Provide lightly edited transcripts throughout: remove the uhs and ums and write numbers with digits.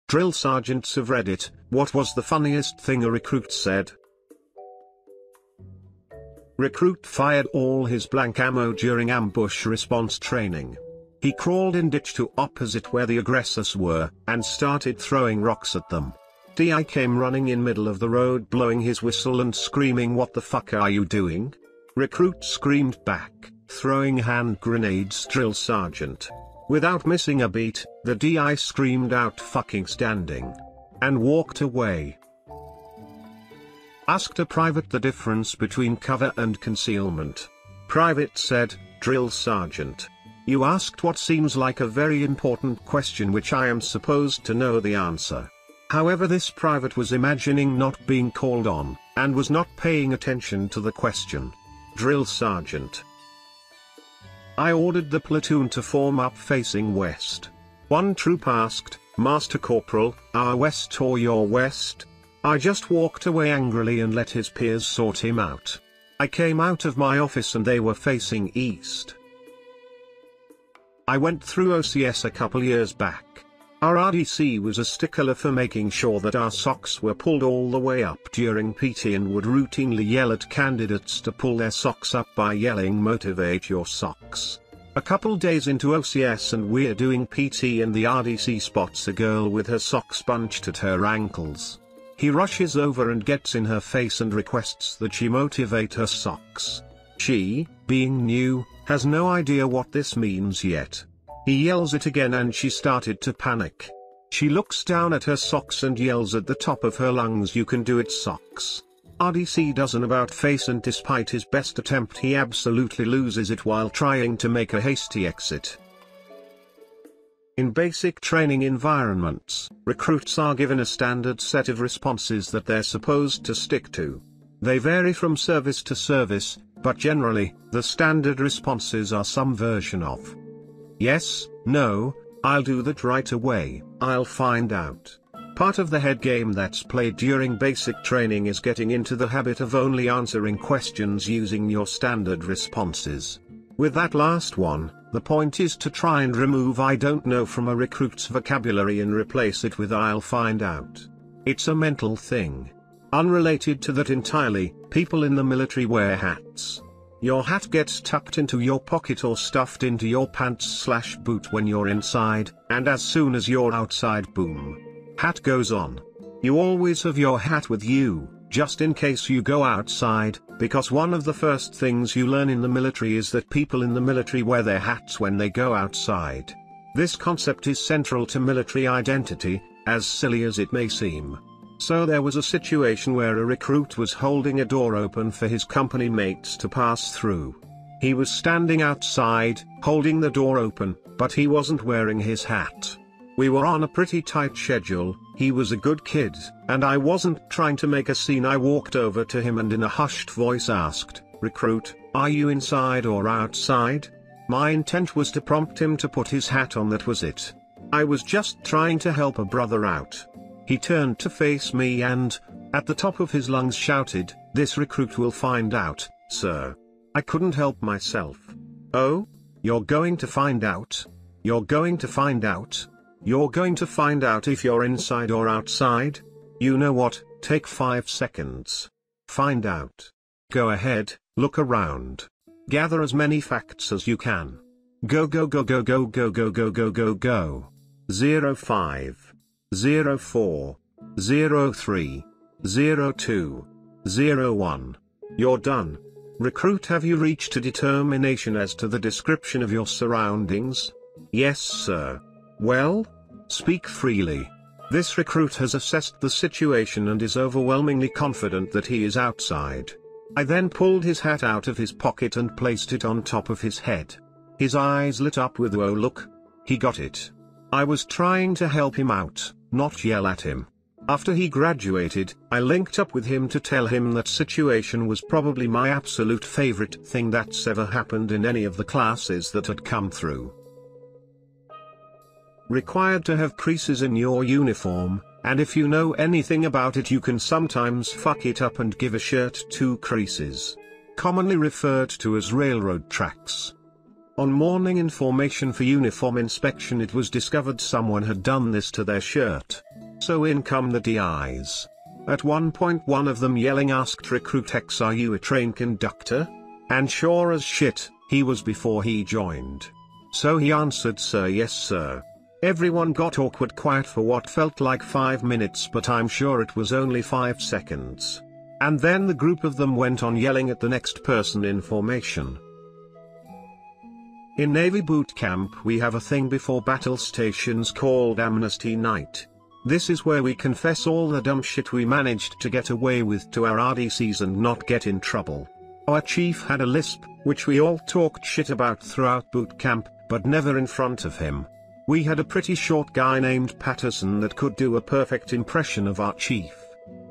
Drill sergeants have read it. What was the funniest thing a recruit said? Recruit fired all his blank ammo during ambush response training. He crawled in ditch to opposite where the aggressors were, and started throwing rocks at them. DI came running in middle of the road blowing his whistle and screaming, "What the fuck are you doing?" Recruit screamed back, throwing hand grenades. Drill sergeant. Without missing a beat, the DI screamed out "fucking standing," and walked away. Asked a private the difference between cover and concealment. Private said, "Drill sergeant, you asked what seems like a very important question which I am supposed to know the answer." However, this private was imagining not being called on, and was not paying attention to the question. Drill sergeant. I ordered the platoon to form up facing west. One troop asked, "Master Corporal, our west or your west?" I just walked away angrily and let his peers sort him out. I came out of my office and they were facing east. I went through OCS a couple years back. Our RDC was a stickler for making sure that our socks were pulled all the way up during PT and would routinely yell at candidates to pull their socks up by yelling, "Motivate your socks." A couple days into OCS and we're doing PT and the RDC spots a girl with her socks bunched at her ankles. He rushes over and gets in her face and requests that she motivate her socks. She, being new, has no idea what this means yet. He yells it again and she started to panic. She looks down at her socks and yells at the top of her lungs, "You can do it, socks." RDC does an about face and despite his best attempt he absolutely loses it while trying to make a hasty exit. In basic training environments, recruits are given a standard set of responses that they're supposed to stick to. They vary from service to service, but generally, the standard responses are some version of yes, no, I'll do that right away, I'll find out. Part of the head game that's played during basic training is getting into the habit of only answering questions using your standard responses. With that last one, the point is to try and remove "I don't know" from a recruit's vocabulary and replace it with "I'll find out." It's a mental thing. Unrelated to that entirely, people in the military wear hats. Your hat gets tucked into your pocket or stuffed into your pants/boot when you're inside, and as soon as you're outside, boom, hat goes on. You always have your hat with you, just in case you go outside, because one of the first things you learn in the military is that people in the military wear their hats when they go outside. This concept is central to military identity, as silly as it may seem. So there was a situation where a recruit was holding a door open for his company mates to pass through. He was standing outside, holding the door open, but he wasn't wearing his hat. We were on a pretty tight schedule. He was a good kid, and I wasn't trying to make a scene. I walked over to him and in a hushed voice asked, "Recruit, are you inside or outside?" My intent was to prompt him to put his hat on, that was it. I was just trying to help a brother out. He turned to face me and, at the top of his lungs, shouted, "This recruit will find out, sir." I couldn't help myself. "Oh? You're going to find out? You're going to find out? You're going to find out if you're inside or outside? You know what, take 5 seconds. Find out. Go ahead, look around. Gather as many facts as you can. Go go go go go go go go go go go. 05. 04. 03. 02. 01. You're done. Recruit, have you reached a determination as to the description of your surroundings? Yes, sir. Well? Speak freely. This recruit has assessed the situation and is overwhelmingly confident that he is outside. I then pulled his hat out of his pocket and placed it on top of his head. His eyes lit up with "Oh look. He got it." I was trying to help him out, not yell at him. After he graduated, I linked up with him to tell him that situation was probably my absolute favorite thing that's ever happened in any of the classes that had come through. Required to have creases in your uniform, and if you know anything about it, you can sometimes fuck it up and give a shirt 2 creases. Commonly referred to as railroad tracks. On morning information for uniform inspection, it was discovered someone had done this to their shirt. So in come the DIs. At one point one of them yelling asked Recruit X, "Are you a train conductor?" And sure as shit, he was before he joined. So he answered, "Sir, yes sir." Everyone got awkward quiet for what felt like 5 minutes, but I'm sure it was only 5 seconds. And then the group of them went on yelling at the next person in formation. In Navy boot camp we have a thing before battle stations called Amnesty Night. This is where we confess all the dumb shit we managed to get away with to our RDCs and not get in trouble. Our chief had a lisp, which we all talked shit about throughout boot camp, but never in front of him. We had a pretty short guy named Patterson that could do a perfect impression of our chief.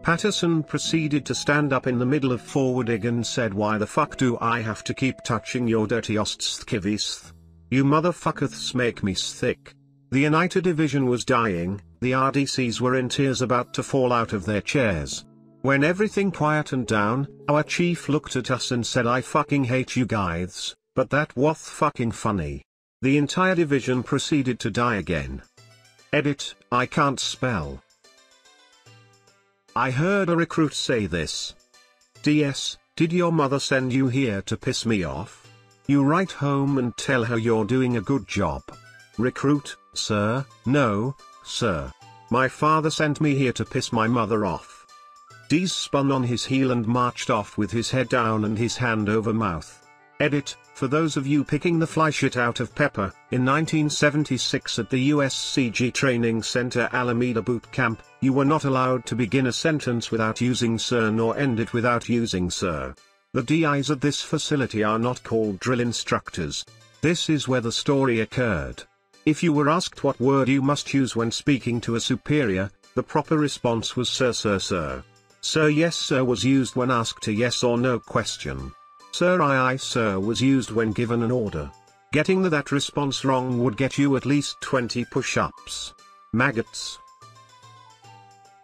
Patterson proceeded to stand up in the middle of forwarding and said, "Why the fuck do I have to keep touching your dirty ostskivist? You motherfuckers make me sick." The United Division was dying, the RDCs were in tears about to fall out of their chairs. When everything quietened down, our chief looked at us and said, "I fucking hate you guys, but that was fucking funny." The entire division proceeded to die again. Edit, I can't spell. I heard a recruit say this. DS, did your mother send you here to piss me off? You write home and tell her you're doing a good job. Recruit, sir, no, sir. My father sent me here to piss my mother off. Dees spun on his heel and marched off with his head down and his hand over mouth. Edit, for those of you picking the fly shit out of Pepper, in 1976 at the USCG Training Center Alameda Boot Camp, you were not allowed to begin a sentence without using sir nor end it without using sir. The DIs at this facility are not called drill instructors. This is where the story occurred. If you were asked what word you must use when speaking to a superior, the proper response was sir, sir, sir. Sir, yes sir was used when asked a yes or no question. Sir, aye sir was used when given an order. Getting that response wrong would get you at least 20 push-ups. Maggots.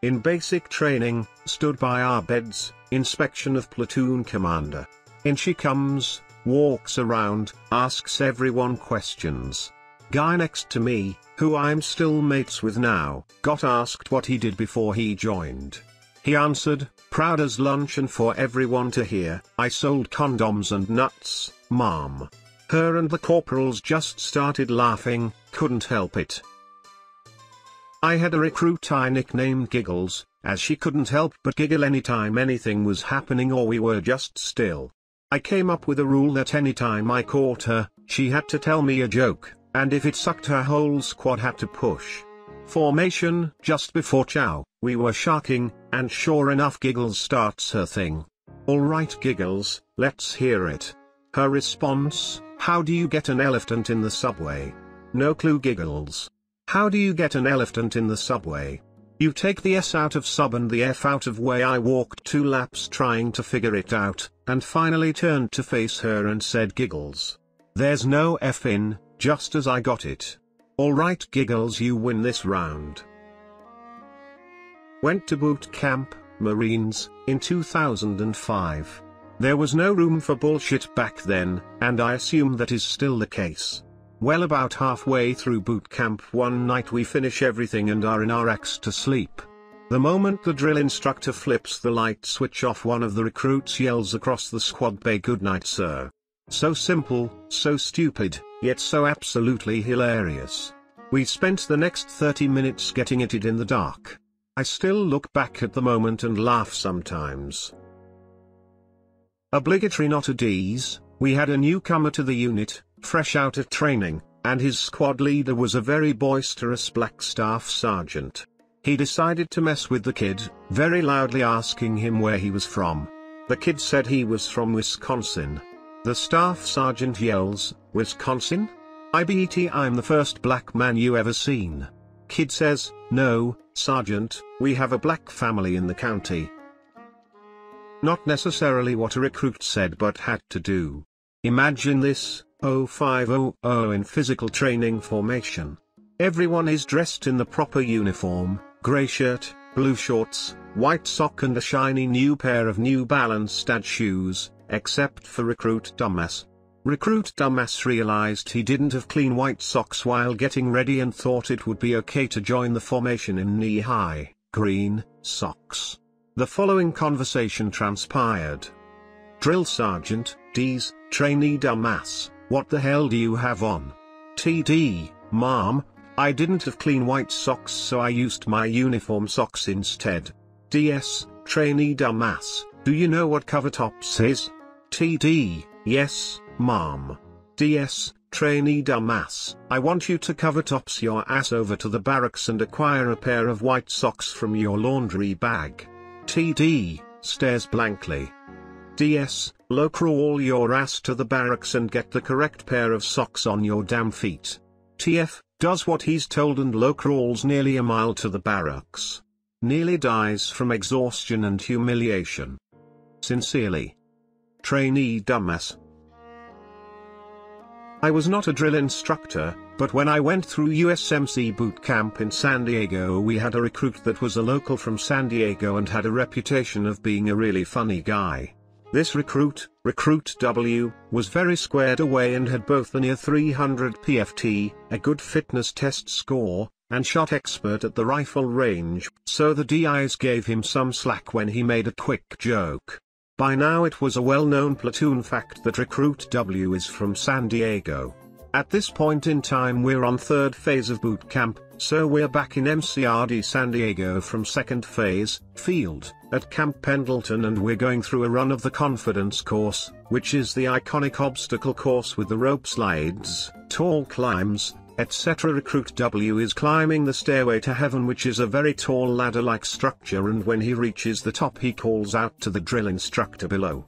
In basic training, stood by our beds, inspection of platoon commander. In she comes, walks around, asks everyone questions. Guy next to me, who I'm still mates with now, got asked what he did before he joined. He answered, proud as lunch and for everyone to hear, "I sold condoms and nuts, mom." Her and the corporals just started laughing, couldn't help it. I had a recruit I nicknamed Giggles, as she couldn't help but giggle anytime anything was happening or we were just still. I came up with a rule that anytime I caught her, she had to tell me a joke, and if it sucked her whole squad had to push. Formation, just before chow, we were sharking, and sure enough Giggles starts her thing. "Alright Giggles, let's hear it." Her response, "How do you get an elephant in the subway?" No clue Giggles. How do you get an elephant in the subway? You take the S out of sub and the F out of way. I walked 2 laps trying to figure it out, and finally turned to face her and said, "Giggles, there's no F in," just as I got it. "Alright Giggles, you win this round." Went to boot camp, Marines, in 2005. There was no room for bullshit back then, and I assume that is still the case. Well, about halfway through boot camp one night we finish everything and are in our racks to sleep. The moment the drill instructor flips the light switch off, one of the recruits yells across the squad bay, "Good night sir." So simple, so stupid, yet so absolutely hilarious. We spent the next 30 minutes getting it in the dark. I still look back at the moment and laugh sometimes. Obligatory not a D's, we had a newcomer to the unit, fresh out of training, and his squad leader was a very boisterous black staff sergeant. He decided to mess with the kid, very loudly asking him where he was from. The kid said he was from Wisconsin. The staff sergeant yells, "Wisconsin? I bet I'm the first black man you ever seen." Kid says, "No, Sergeant, we have a black family in the county." Not necessarily what a recruit said but had to do. Imagine this, 0500 in physical training formation. Everyone is dressed in the proper uniform, grey shirt, blue shorts, white sock and a shiny new pair of New Balance stud shoes, except for recruit dumbass. Recruit Dumbass realized he didn't have clean white socks while getting ready and thought it would be okay to join the formation in knee-high, green, socks. The following conversation transpired. Drill Sergeant, D's, trainee Dumbass, what the hell do you have on? TD, Mom, I didn't have clean white socks so I used my uniform socks instead. DS, trainee Dumbass, do you know what cover tops is? TD, yes, Mom. DS, trainee Dumbass, I want you to cover tops your ass over to the barracks and acquire a pair of white socks from your laundry bag. TD, stares blankly. DS, low crawl your ass to the barracks and get the correct pair of socks on your damn feet. TF, does what he's told and low crawls nearly a mile to the barracks. Nearly dies from exhaustion and humiliation. Sincerely. Trainee Dumbass. I was not a drill instructor, but when I went through USMC boot camp in San Diego we had a recruit that was a local from San Diego and had a reputation of being a really funny guy. This recruit, Recruit W, was very squared away and had both a near 300 PFT, a good fitness test score, and shot expert at the rifle range, so the DIs gave him some slack when he made a quick joke. By now it was a well-known platoon fact that Recruit W is from San Diego. At this point in time we're on third phase of boot camp, so we're back in MCRD San Diego from second phase, field, at Camp Pendleton, and we're going through a run of the confidence course, which is the iconic obstacle course with the rope slides, tall climbs, etc. Recruit W is climbing the stairway to heaven, which is a very tall ladder-like structure, and when he reaches the top he calls out to the drill instructor below.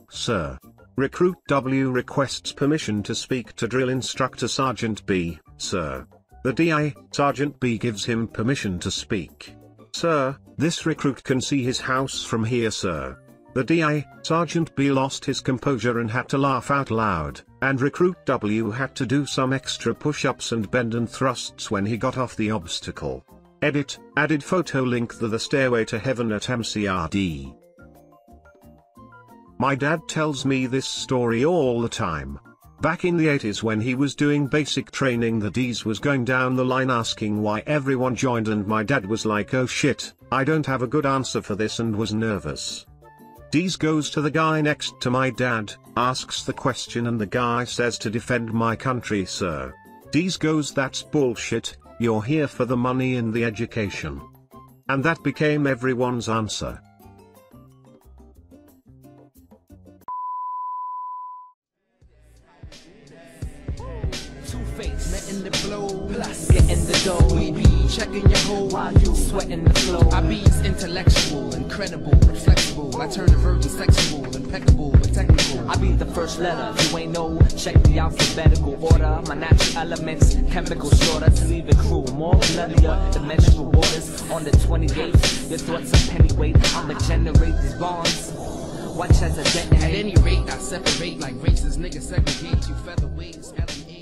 Sir. Recruit W requests permission to speak to drill instructor Sergeant B, sir. The DI, Sergeant B, gives him permission to speak. Sir, this recruit can see his house from here, sir. The DI, Sergeant B, lost his composure and had to laugh out loud, and Recruit W had to do some extra push-ups and bend and thrusts when he got off the obstacle. Edit, added photo link the stairway to heaven at MCRD. My dad tells me this story all the time. Back in the 80s when he was doing basic training, the D's was going down the line asking why everyone joined, and my dad was like, oh shit, I don't have a good answer for this, and was nervous. D's goes to the guy next to my dad, asks the question, and the guy says, to defend my country, sir. D's goes, that's bullshit, you're here for the money and the education. And that became everyone's answer. Letting the blow, plus getting the dough. We be checking your hole while you sweating the flow. I be intellectual, incredible, flexible. I turn the virgin sexual, impeccable, but technical. I be the first letter, if you ain't know, check the alphabetical order. My natural elements, chemical shorter to leave it cruel. More bloodier, the menstrual waters on the 28th. Your thoughts are pennyweight, I'ma generate these bonds. Watch as I detonate. At any rate, I separate like races, niggas segregate you featherweights.